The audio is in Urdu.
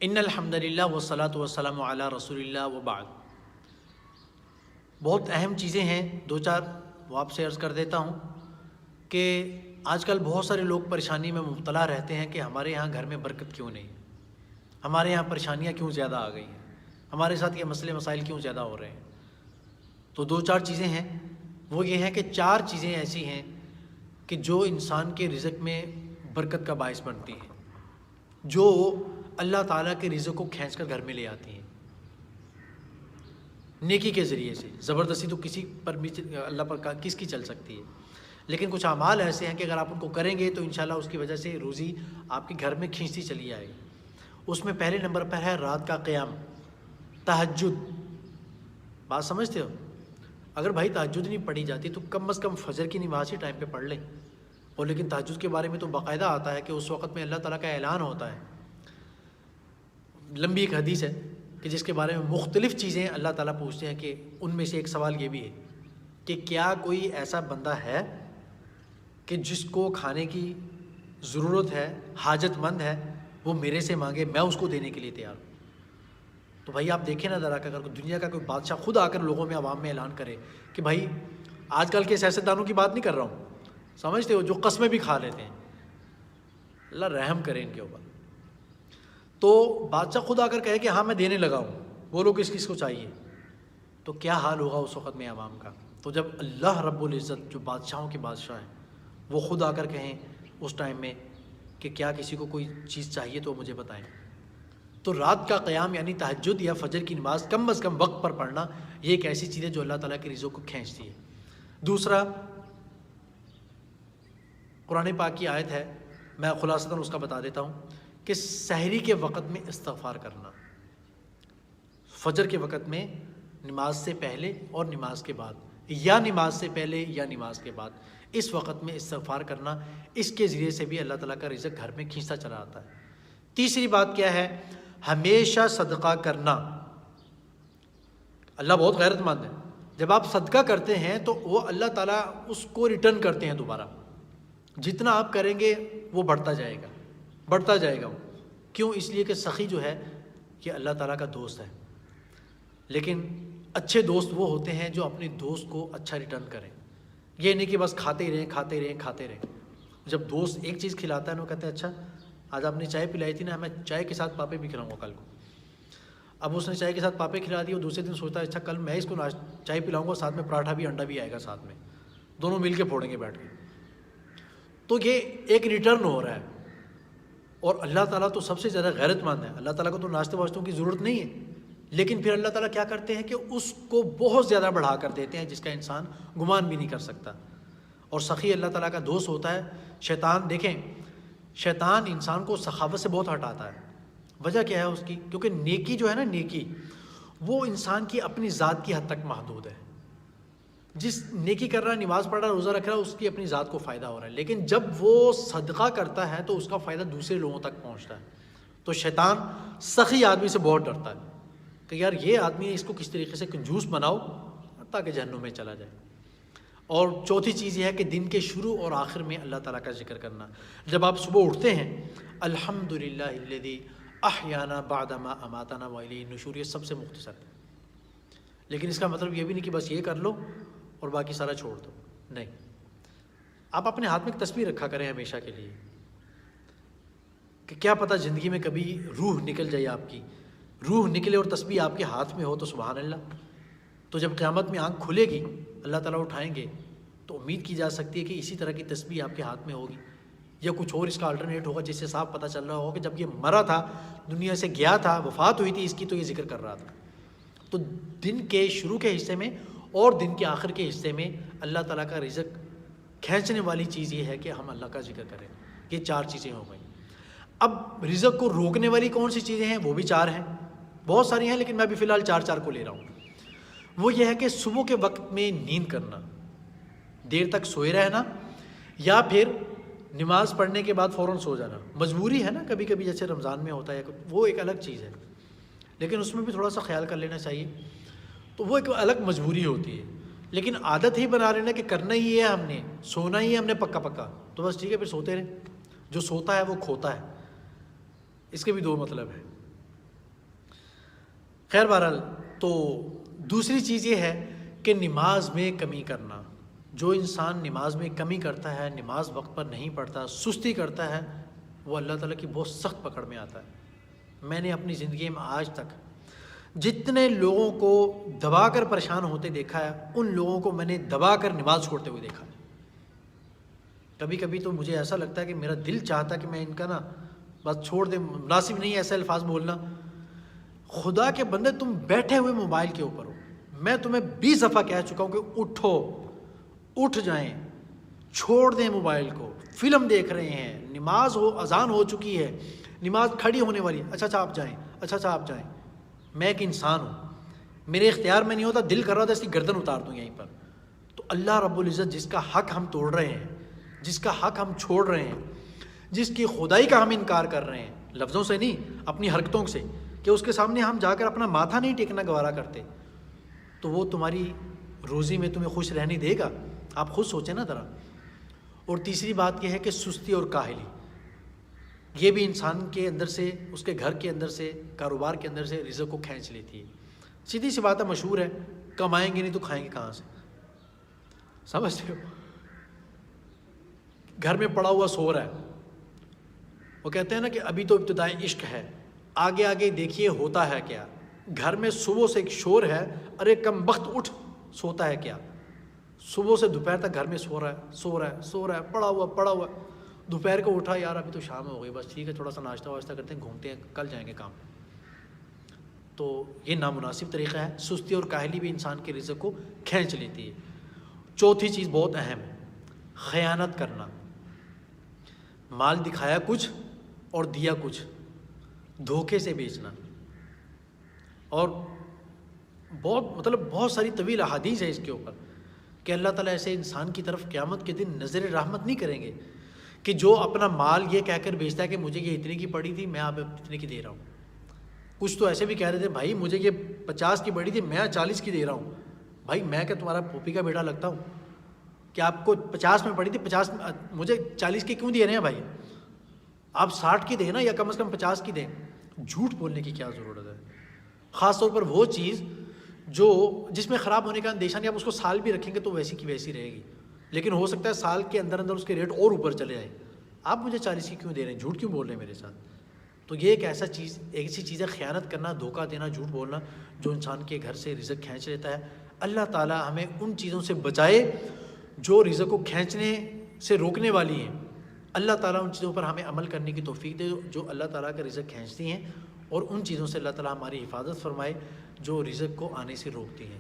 ان الحمد للہ والصلاۃ والسلام علی رسول اللہ وبعد۔ بہت اہم چیزیں ہیں، دو چار وہ آپ سے عرض کر دیتا ہوں کہ آج کل بہت سارے لوگ پریشانی میں مبتلا رہتے ہیں کہ ہمارے یہاں گھر میں برکت کیوں نہیں، ہمارے یہاں پریشانیاں کیوں زیادہ آ گئی ہیں، ہمارے ساتھ یہ مسئلے مسائل کیوں زیادہ ہو رہے ہیں۔ تو دو چار چیزیں ہیں، وہ یہ ہے کہ چار چیزیں ایسی ہیں کہ جو انسان کے رزق میں برکت کا باعث بنتی ہیں، جو اللہ تعالیٰ کے رزق کو کھینچ کر گھر میں لے آتی ہیں نیکی کے ذریعے سے۔ زبردستی تو کسی پر بھی اللہ پر کس کی چل سکتی ہے، لیکن کچھ اعمال ایسے ہیں کہ اگر آپ ان کو کریں گے تو انشاءاللہ اس کی وجہ سے روزی آپ کے گھر میں کھینچتی چلی آئے گی۔ اس میں پہلے نمبر پر ہے رات کا قیام، تہجد۔ بات سمجھتے ہو؟ اگر بھائی تہجد نہیں پڑھی جاتی تو کم از کم فجر کی نماز ہی ٹائم پہ پڑھ لیں۔ اور لیکن تہجد کے بارے میں تو باقاعدہ آتا ہے کہ اس وقت میں اللہ تعالیٰ کا اعلان ہوتا ہے۔ لمبی ایک حدیث ہے کہ جس کے بارے میں مختلف چیزیں اللہ تعالیٰ پوچھتے ہیں، کہ ان میں سے ایک سوال یہ بھی ہے کہ کیا کوئی ایسا بندہ ہے کہ جس کو کھانے کی ضرورت ہے، حاجت مند ہے، وہ میرے سے مانگے، میں اس کو دینے کے لیے تیار ہوں۔ تو بھائی آپ دیکھیں نا ذرا کہ اگر دنیا کا کوئی بادشاہ خود آ کر لوگوں میں عوام میں اعلان کرے کہ بھائی آج کل کے سیاستدانوں کی بات نہیں کر رہا ہوں، سمجھتے ہو، جو قسمیں بھی کھا لیتے ہیں، اللہ رحم کرے ان کے اوپر۔ تو بادشاہ خود آ کر کہے کہ ہاں میں دینے لگا ہوں، بولو کس کس کو چاہیے، تو کیا حال ہوگا اس وقت میں عوام کا۔ تو جب اللہ رب العزت جو بادشاہوں کے بادشاہ ہیں وہ خود آ کر کہیں اس ٹائم میں کہ کیا کسی کو کوئی چیز چاہیے تو مجھے بتائیں۔ تو رات کا قیام یعنی تہجد یا فجر کی نماز کم از کم وقت پر پڑھنا، یہ ایک ایسی چیز ہے جو اللہ تعالیٰ کے رزق کو کھینچتی ہے۔ دوسرا، قرآن پاک کی آیت ہے، میں خلاصتاً اس کا بتا دیتا ہوں کہ سحری کے وقت میں استغفار کرنا، فجر کے وقت میں نماز سے پہلے اور نماز کے بعد، یا نماز سے پہلے یا نماز کے بعد، اس وقت میں استغفار کرنا، اس کے ذریعے سے بھی اللہ تعالیٰ کا رزق گھر میں کھینچتا چلا آتا ہے۔ تیسری بات کیا ہے؟ ہمیشہ صدقہ کرنا۔ اللہ بہت غیرت مند ہے، جب آپ صدقہ کرتے ہیں تو وہ اللہ تعالیٰ اس کو ریٹرن کرتے ہیں دوبارہ، جتنا آپ کریں گے وہ بڑھتا جائے گا، بڑھتا جائے گا۔ کیوں؟ اس لیے کہ سخی جو ہے یہ اللہ تعالیٰ کا دوست ہے، لیکن اچھے دوست وہ ہوتے ہیں جو اپنے دوست کو اچھا ریٹرن کریں، یہ نہیں کہ بس کھاتے ہی رہیں کھاتے رہیں کھاتے رہیں۔ جب دوست ایک چیز کھلاتا ہے نا، وہ کہتے ہیں اچھا آج آپ نے چائے پلائی تھی نا، میں چائے کے ساتھ پاپے بھی کھلاؤں گا کل کو۔ اب اس نے چائے کے ساتھ پاپے کھلا دی اور دوسرے دن سوچتا ہے اچھا کل میں اس کو چائے پلاؤں گا، ساتھ میں پراٹھا بھی انڈا بھی آئے گا ساتھ میں، دونوں مل کے پھوڑیں گے بیٹھ کے۔ تو یہ ایک ریٹرن ہو رہا ہے۔ اور اللہ تعالیٰ تو سب سے زیادہ غیرت مند ہے، اللہ تعالیٰ کو تو ناشتے واشتوں کی ضرورت نہیں ہے، لیکن پھر اللہ تعالیٰ کیا کرتے ہیں کہ اس کو بہت زیادہ بڑھا کر دیتے ہیں جس کا انسان گمان بھی نہیں کر سکتا۔ اور سخی اللہ تعالیٰ کا دوست ہوتا ہے۔ شیطان، دیکھیں شیطان انسان کو سخاوت سے بہت ہٹاتا ہے۔ وجہ کیا ہے اس کی؟ کیونکہ نیکی جو ہے نا، نیکی وہ انسان کی اپنی ذات کی حد تک محدود ہے۔ جس نیکی کر رہا ہے، نماز پڑھ رہا ہے، روزہ رکھ رہا ہے، اس کی اپنی ذات کو فائدہ ہو رہا ہے، لیکن جب وہ صدقہ کرتا ہے تو اس کا فائدہ دوسرے لوگوں تک پہنچتا ہے۔ تو شیطان سخی آدمی سے بہت ڈرتا ہے کہ یار یہ آدمی ہے، اس کو کس طریقے سے کنجوس بناؤ تاکہ جہنم میں چلا جائے۔ اور چوتھی چیز یہ ہے کہ دن کے شروع اور آخر میں اللہ تعالیٰ کا ذکر کرنا۔ جب آپ صبح اٹھتے ہیں، الحمدللہ الذی احیانا بعد ما اماتنا والیہ النشور، یہ سب سے مختصر ہے، لیکن اس کا مطلب یہ بھی نہیں کہ بس یہ کر لو اور باقی سارا چھوڑ دو، نہیں۔ آپ اپنے ہاتھ میں ایک تسبیح رکھا کریں ہمیشہ کے لیے، کہ کیا پتہ زندگی میں کبھی روح نکل جائے، آپ کی روح نکلے اور تسبیح آپ کے ہاتھ میں ہو تو سبحان اللہ۔ تو جب قیامت میں آنکھ کھلے گی، اللہ تعالیٰ اٹھائیں گے، تو امید کی جا سکتی ہے کہ اسی طرح کی تسبیح آپ کے ہاتھ میں ہوگی، یا کچھ اور اس کا الٹرنیٹ ہوگا جس سے صاف پتہ چل رہا ہوگا کہ جب یہ مرا تھا، دنیا سے گیا تھا، وفات ہوئی تھی اس کی، تو یہ ذکر کر رہا تھا۔ تو دن کے شروع کے حصے میں اور دن کے آخر کے حصے میں اللہ تعالیٰ کا رزق کھینچنے والی چیز یہ ہے کہ ہم اللہ کا ذکر کریں۔ یہ چار چیزیں ہو گئیں۔ اب رزق کو روکنے والی کون سی چیزیں ہیں؟ وہ بھی چار ہیں، بہت ساری ہیں، لیکن میں بھی فی الحال چار کو لے رہا ہوں۔ وہ یہ ہے کہ صبح کے وقت میں نیند کرنا، دیر تک سوئے رہنا، یا پھر نماز پڑھنے کے بعد فوراً سو جانا۔ مجبوری ہے نا کبھی کبھی، جیسے رمضان میں ہوتا ہے، وہ ایک الگ چیز ہے، لیکن اس میں بھی تھوڑا سا خیال کر لینا چاہیے۔ تو وہ ایک الگ مجبوری ہوتی ہے، لیکن عادت ہی بنا لینا کہ کرنا ہی ہے، ہم نے سونا ہی ہے، ہم نے پکا پکا، تو بس ٹھیک ہے، پھر سوتے رہیں۔ جو سوتا ہے وہ کھوتا ہے، اس کے بھی دو مطلب ہے۔ خیر بہرحال، تو دوسری چیز یہ ہے کہ نماز میں کمی کرنا. جو انسان نماز میں کمی کرتا ہے، نماز وقت پر نہیں پڑھتا، سستی کرتا ہے، وہ اللہ تعالیٰ کی بہت سخت پکڑ میں آتا ہے. میں نے اپنی زندگی میں آج تک جتنے لوگوں کو دبا کر پریشان ہوتے دیکھا ہے، ان لوگوں کو میں نے دبا کر نماز چھوڑتے ہوئے دیکھا ہے. کبھی کبھی تو مجھے ایسا لگتا ہے کہ میرا دل چاہتا ہے کہ میں ان کا نا بس چھوڑ دیں، مناسب نہیں ایسے الفاظ بولنا. خدا کے بندے، تم بیٹھے ہوئے موبائل کے اوپر ہو. میں تمہیں 20 دفعہ کہہ چکا ہوں کہ اٹھو، اٹھ جائیں، چھوڑ دیں موبائل کو. فلم دیکھ رہے ہیں، نماز ہو، اذان ہو چکی ہے، نماز کھڑی ہونے والی ہے. اچھا آپ جائیں، اچھا آپ جائیں. میں ایک انسان ہوں، میرے اختیار میں نہیں ہوتا، دل کر رہا ہوتا اس کی گردن اتار دوں یہیں پر. تو اللہ رب العزت جس کا حق ہم توڑ رہے ہیں، جس کا حق ہم چھوڑ رہے ہیں، جس کی خدائی کا ہم انکار کر رہے ہیں، لفظوں سے نہیں، اپنی حرکتوں سے، کہ اس کے سامنے ہم جا کر اپنا ماتھا نہیں ٹیکنا گوارا کرتے، تو وہ تمہاری روزی میں تمہیں خوش رہنے دے گا؟ آپ خود سوچیں نا ذرا. اور تیسری بات یہ ہے کہ سستی اور کاہلی، یہ بھی انسان کے اندر سے، اس کے گھر کے اندر سے، کاروبار کے اندر سے رزق کو کھینچ لیتی ہے. سیدھی سی بات ہے، مشہور ہے، کمائیں گے نہیں تو کھائیں گے کہاں سے؟ سمجھتے ہو؟ گھر میں پڑا ہوا سو رہا ہے، وہ کہتے ہیں نا کہ ابھی تو ابتدائی عشق ہے، آگے آگے دیکھیے ہوتا ہے کیا. گھر میں صبح سے ایک شور ہے، ارے کم بخت اٹھ، سوتا ہے کیا؟ صبح سے دوپہر تک گھر میں سو رہا ہے، پڑا ہوا. دوپہر کو اٹھا، یار ابھی تو شام ہو گئی، بس ٹھیک ہے، تھوڑا سا ناشتہ واشتہ کرتے ہیں، گھومتے ہیں، کل جائیں گے کام. تو یہ نامناسب طریقہ ہے. سستی اور کاہلی بھی انسان کے رزق کو کھینچ لیتی ہے. چوتھی چیز بہت اہم ہے، خیانت کرنا. مال دکھایا کچھ اور دیا کچھ، دھوکے سے بیچنا. اور بہت ساری طویل احادیث ہے اس کے اوپر کہ اللہ تعالیٰ ایسے انسان کی طرف قیامت کے دن نظر رحمت نہیں کریں گے کہ جو اپنا مال یہ کہہ کر بیچتا ہے کہ مجھے یہ اتنے کی پڑی تھی، میں آپ اتنے کی دے رہا ہوں. کچھ تو ایسے بھی کہہ رہے تھے، بھائی مجھے یہ 50 کی پڑی تھی، میں 40 کی دے رہا ہوں. بھائی میں کہ تمہارا پھوپھی کا بیٹا لگتا ہوں کہ آپ کو 50 میں پڑی تھی، 50 مجھے 40 کی کیوں دے رہے ہیں؟ بھائی آپ 60 کی دیں نا، یا کم از کم 50 کی دیں. جھوٹ بولنے کی کیا ضرورت ہے؟ خاص طور پر وہ چیز جس میں خراب ہونے کا اندیشہ نہیں. آپ اس کو سال بھی رکھیں گے تو ویسی کی ویسی رہے گی، لیکن ہو سکتا ہے سال کے اندر اس کے ریٹ اور اوپر چلے جائیں. آپ مجھے 40 کی کیوں دے رہے ہیں؟ جھوٹ کیوں بول رہے ہیں میرے ساتھ؟ تو یہ ایک ایسی چیز ہے، خیانت کرنا، دھوکہ دینا، جھوٹ بولنا، جو انسان کے گھر سے رزق کھینچ لیتا ہے. اللہ تعالیٰ ہمیں ان چیزوں سے بچائے جو رزق کو کھینچنے سے روکنے والی ہیں. اللہ تعالیٰ ان چیزوں پر ہمیں عمل کرنے کی توفیق دے جو اللہ تعالیٰ کا رزق کھینچتی ہیں، اور ان چیزوں سے اللہ تعالیٰ ہماری حفاظت فرمائے جو رزق کو آنے سے روکتی ہیں.